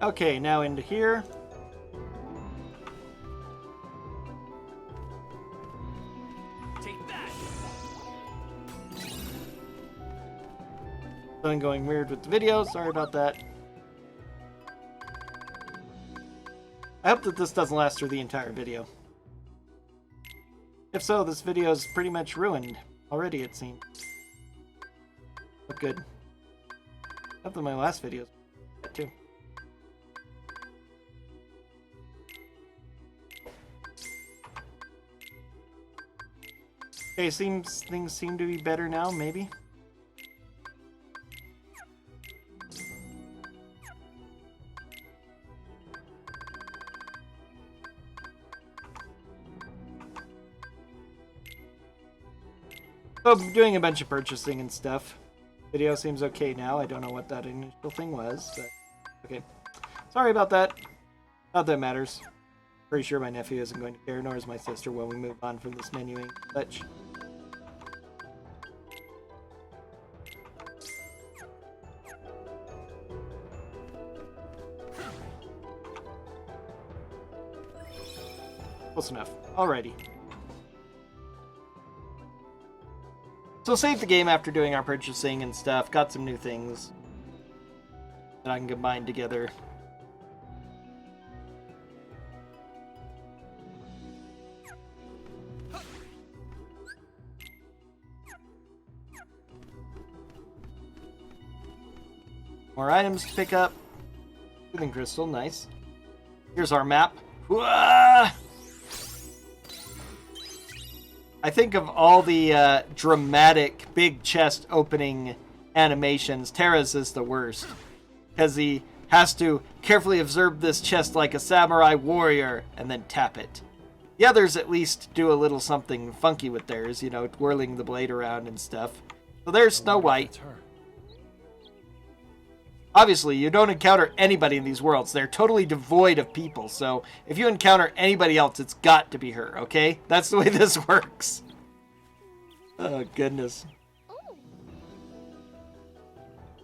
Okay, now into here. Take that. Something going weird with the video. Sorry about that. I hope that this doesn't last through the entire video. If so, this video is pretty much ruined already, it seems. But good. Up to my last videos too. Okay, things seem to be better now, maybe. So I'm doing a bunch of purchasing and stuff. Video seems okay now. I don't know what that initial thing was, but okay. Sorry about that. Not that it matters. Pretty sure my nephew isn't going to care, nor is my sister when we move on from this menuing and such. Close enough. Alrighty. So saved the game after doing our purchasing and stuff. Got some new things that I can combine together. More items to pick up. Soothing crystal, nice. Here's our map. Whoa! I think of all the dramatic big chest opening animations, Terra's is the worst. Because he has to carefully observe this chest like a samurai warrior and then tap it. The others at least do a little something funky with theirs, you know, twirling the blade around and stuff. So there's Snow White. Obviously, you don't encounter anybody in these worlds. They're totally devoid of people. So if you encounter anybody else, it's got to be her, okay? That's the way this works. Oh, goodness. Oh,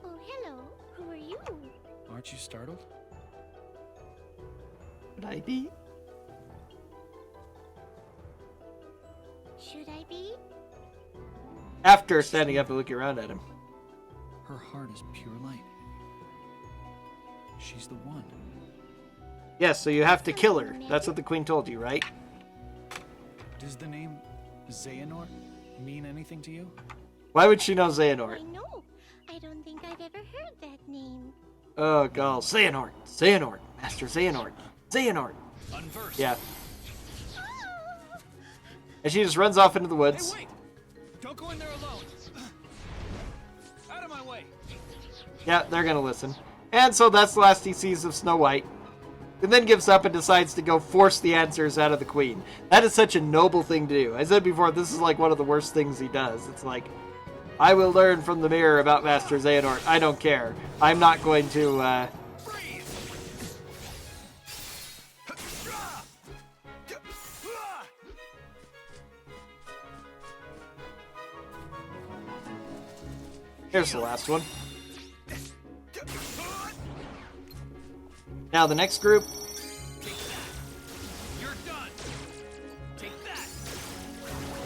hello. Who are you? Aren't you startled? Should I be? Should I be? After standing up and looking around at him. Her heart is pure light. She's the one. Yes, so you have to kill her. That's what the queen told you, right? Does the name Xehanort mean anything to you? Why would she know I Xehanort? know. I don't think I've ever heard that name. Oh, God. Xehanort. Xehanort. Master Xehanort. Xehanort. Unversed. Yeah. And she just runs off into the Hey, woods. wait! Don't go in there alone. Out of my way. Yeah, they're gonna listen. And so that's the last he sees of Snow White. And then gives up and decides to go force the answers out of the queen. That is such a noble thing to do. I said before, this is like one of the worst things he does. It's like, I will learn from the mirror about Master Xehanort. I don't care. I'm not going to, Here's the last one. Now the next group. You're done. Take that.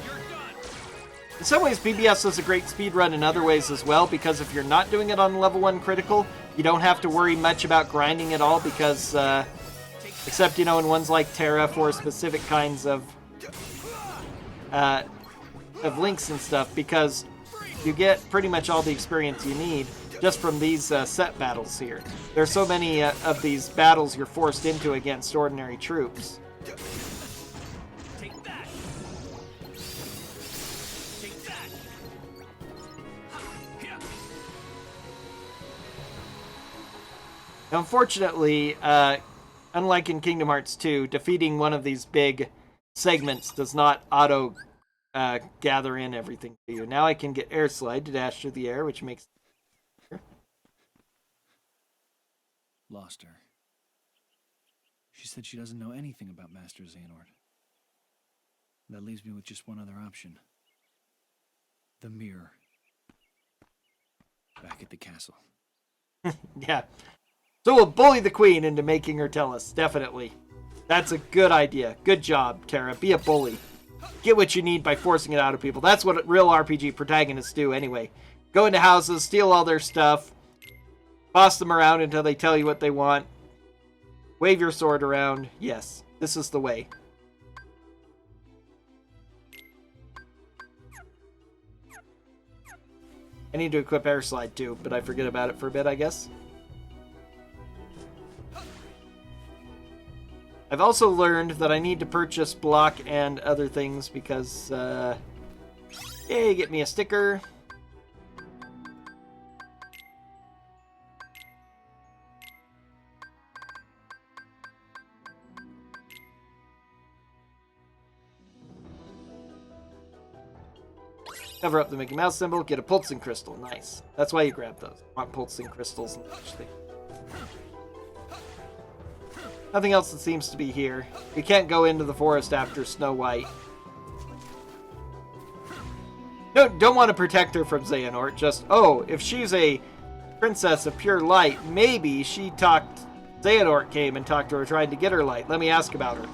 You're done. In some ways, PBS is a great speedrun in other ways as well, because if you're not doing it on level 1 critical, you don't have to worry much about grinding at all, because, except, you know, in ones like Terra for specific kinds of links and stuff, because you get pretty much all the experience you need just from these set battles here. There's so many of these battles you're forced into against ordinary troops. Take that. Take that. Now, unfortunately, unlike in Kingdom Hearts 2, defeating one of these big segments does not auto gather in everything for you. Now I can get Air Slide to dash through the air, which makes... Lost her. She said she doesn't know anything about Master Xehanort. That leaves me with just one other option. The mirror. Back at the castle. Yeah. So we'll bully the queen into making her tell us. Definitely. That's a good idea. Good job, Terra. Be a bully. Get what you need by forcing it out of people. That's what real RPG protagonists do anyway. Go into houses, steal all their stuff, boss them around until they tell you what they want. Wave your sword around. Yes, this is the way. I need to equip Air Slide too, but I forget about it for a bit, I guess. I've also learned that I need to purchase block and other things because, yay, get me a sticker. Cover up the Mickey Mouse symbol, get a pulsing crystal. Nice. That's why you grab those. I want pulsing crystals and such things. Nothing else that seems to be here. We can't go into the forest after Snow White. No, don't want to protect her from Xehanort. Just, oh, if she's a princess of pure light, maybe she talked... Xehanort came and talked to her trying to get her light. Let me ask about her.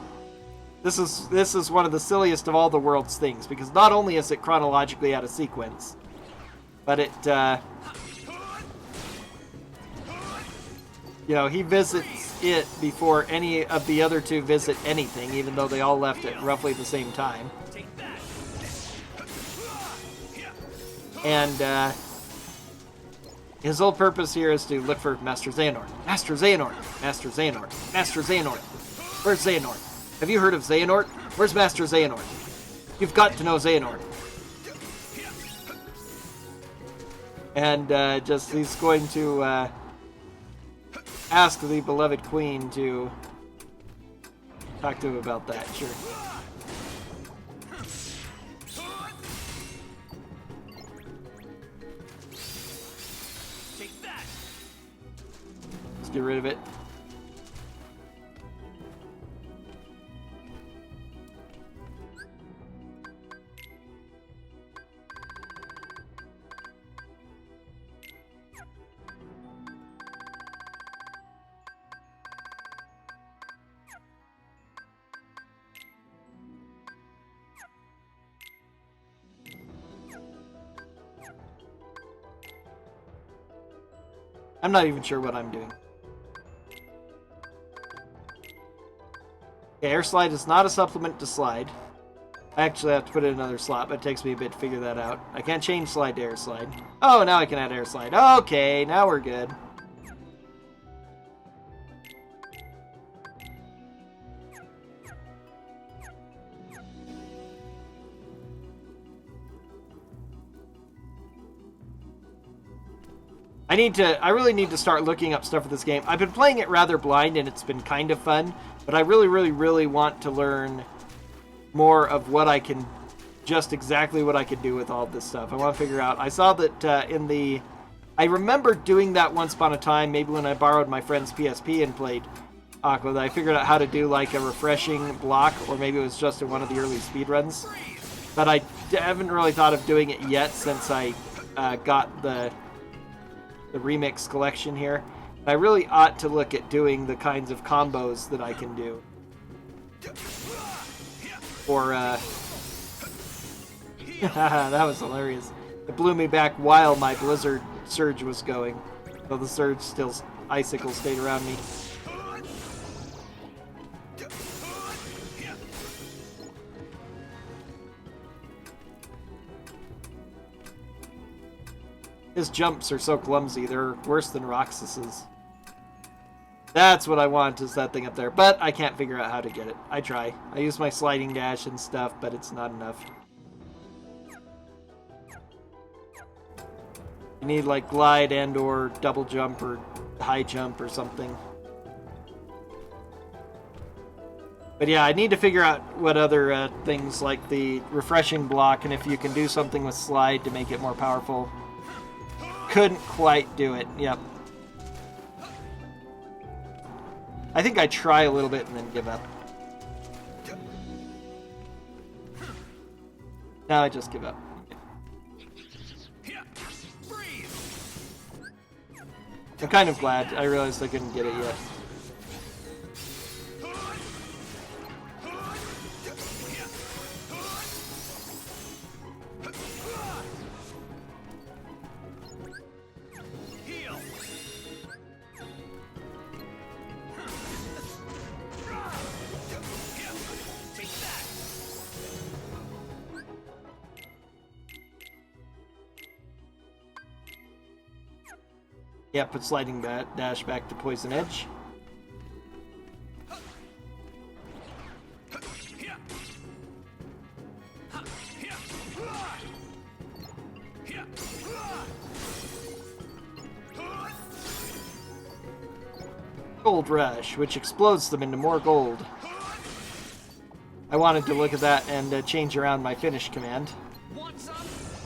This is one of the silliest of all the world's things, because not only is it chronologically out of sequence, but it, you know, he visits it before any of the other two visit anything, even though they all left at roughly the same time. And, his whole purpose here is to look for Master Xehanort. Master Xehanort! Master Xehanort! Master Xehanort! Where's Xehanort? Have you heard of Xehanort? Where's Master Xehanort? You've got to know Xehanort. And just he's going to ask the beloved queen to talk to him about that. Sure. Let's get rid of it. I'm not even sure what I'm doing. Okay, air slide is not a supplement to slide. I actually have to put it in another slot, but it takes me a bit to figure that out. I can't change slide to air slide. Oh, now I can add air slide. Okay, now we're good. I really need to start looking up stuff for this game. I've been playing it rather blind and it's been kind of fun, but I really want to learn more of what I can, just exactly what I can do with all this stuff. I want to figure out, I saw that I remember doing that once upon a time, maybe when I borrowed my friend's PSP and played Aqua, that I figured out how to do like a refreshing block, or maybe it was just in one of the early speedruns. But I haven't really thought of doing it yet since I got the remix collection here. I really ought to look at doing the kinds of combos that I can do. Or, that was hilarious. It blew me back while my Blizzard Surge was going. So the Surge still, icicle stayed around me. His jumps are so clumsy, they're worse than Roxas's. That's what I want, is that thing up there. But I can't figure out how to get it. I try. I use my sliding dash and stuff, but it's not enough. You need like glide and or double jump or high jump or something. But yeah, I need to figure out what other things like the refreshing block, and if you can do something with slide to make it more powerful. Couldn't quite do it. Yep. I think I try a little bit and then give up. Now I just give up. I'm kind of glad. I realized I couldn't get it yet. Yeah, put sliding dash back to poison edge. Gold rush, which explodes them into more gold. I wanted to look at that and change around my finish command.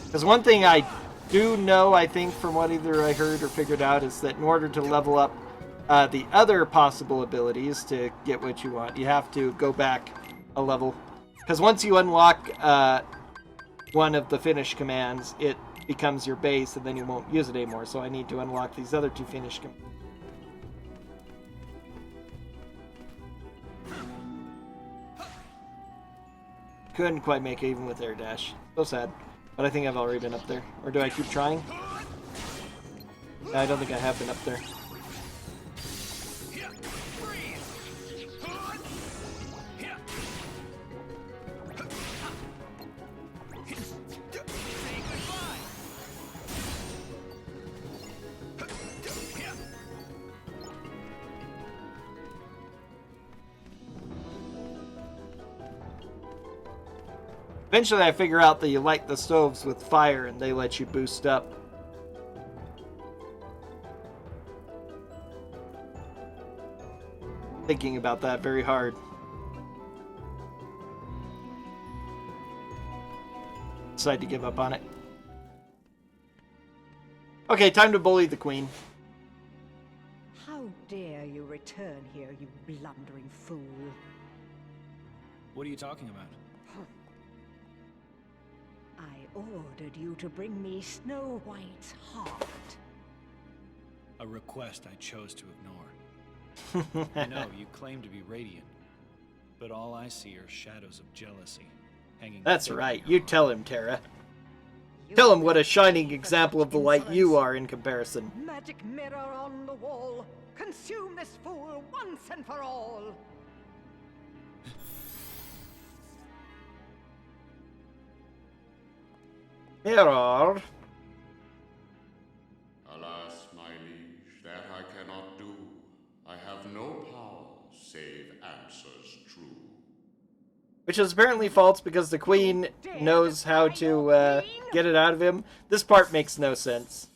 Because one thing I do know, I think, from what either I heard or figured out, is that in order to level up the other possible abilities to get what you want, you have to go back a level. Because once you unlock one of the finish commands, it becomes your base, and then you won't use it anymore. So I need to unlock these other two finish commands. Couldn't quite make it even with air dash. So sad. But I think I've already been up there. Or do I keep trying? I don't think I have been up there. Eventually I figure out that you light the stoves with fire and they let you boost up. Thinking about that very hard. Decide to give up on it. Okay, time to bully the queen. How dare you return here, you blundering fool? What are you talking about? I ordered you to bring me Snow White's heart. A request I chose to ignore. I know you claim to be radiant, but all I see are shadows of jealousy hanging. That's right. You tell him, Terra. Tell him what a shining example of the light you are in comparison. Magic mirror on the wall. Consume this fool once and for all. Mirror. Alas, my liege, that I cannot do. I have no power save answers true. Which is apparently false because the queen knows how to get it out of him. This part makes no sense.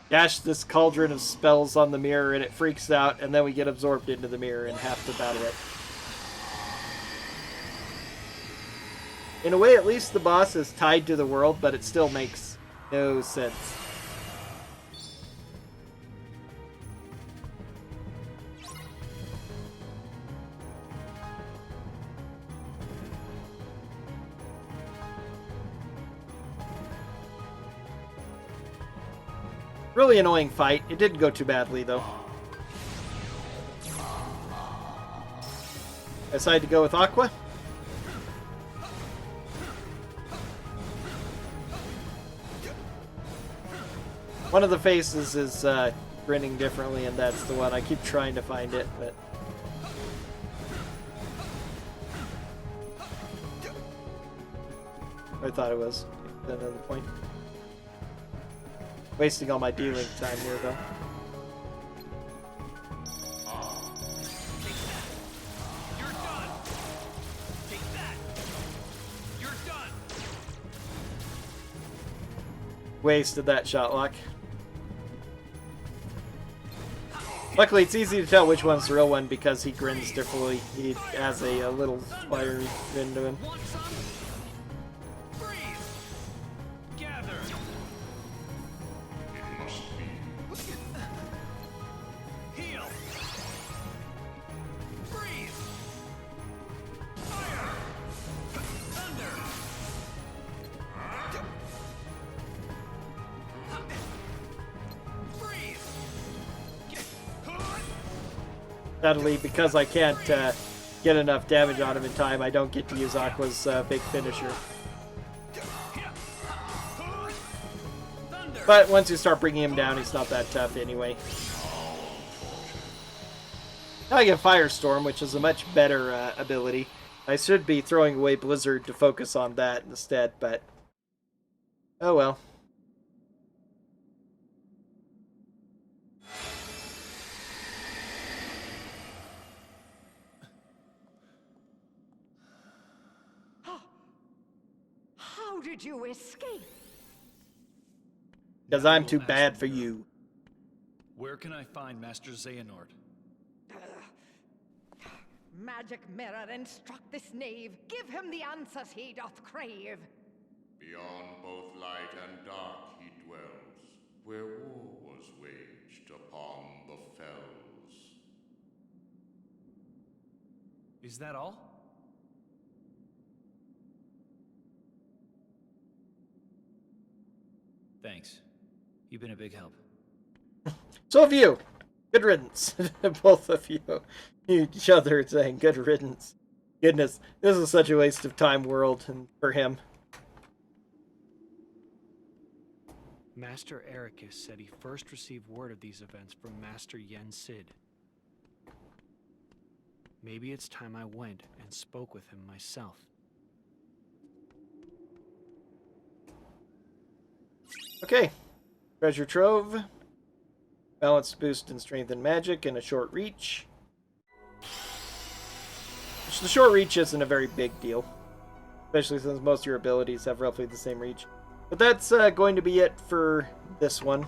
Dash this cauldron of spells on the mirror and it freaks out, and then we get absorbed into the mirror and have to battle it. In a way, at least the boss is tied to the world, but it still makes no sense. Really annoying fight. It didn't go too badly, though. I decided to go with Aqua. One of the faces is grinning differently, and that's the one. I keep trying to find it, but... I thought it was. Another point. Wasting all my dealing time here, though. You're done. Take that. You're done. Wasted that shot lock. Luckily, it's easy to tell which one's the real one because he grins differently. He has a little fiery grin to him. Sadly, because I can't get enough damage on him in time, I don't get to use Aqua's big finisher. But once you start bringing him down, he's not that tough anyway. Now I get Firestorm, which is a much better ability. I should be throwing away Blizzard to focus on that instead, but oh well. How did you escape? Because I'm too bad for you. Where can I find Master Xehanort? Magic mirror, instruct this knave. Give him the answers he doth crave. Beyond both light and dark he dwells, where war was waged upon the fells. Is that all? Thanks. You've been a big help. So have you. Good riddance. Both of you. Each other saying good riddance. Goodness, this is such a waste of time world for him. Master Ericus said he first received word of these events from Master Yen Sid. Maybe it's time I went and spoke with him myself. Okay. Treasure Trove. Balance boost and strength and magic and a short reach. Which the short reach isn't a very big deal. Especially since most of your abilities have roughly the same reach. But that's going to be it for this one.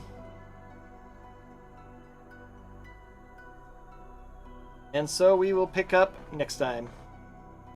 And so we will pick up next time.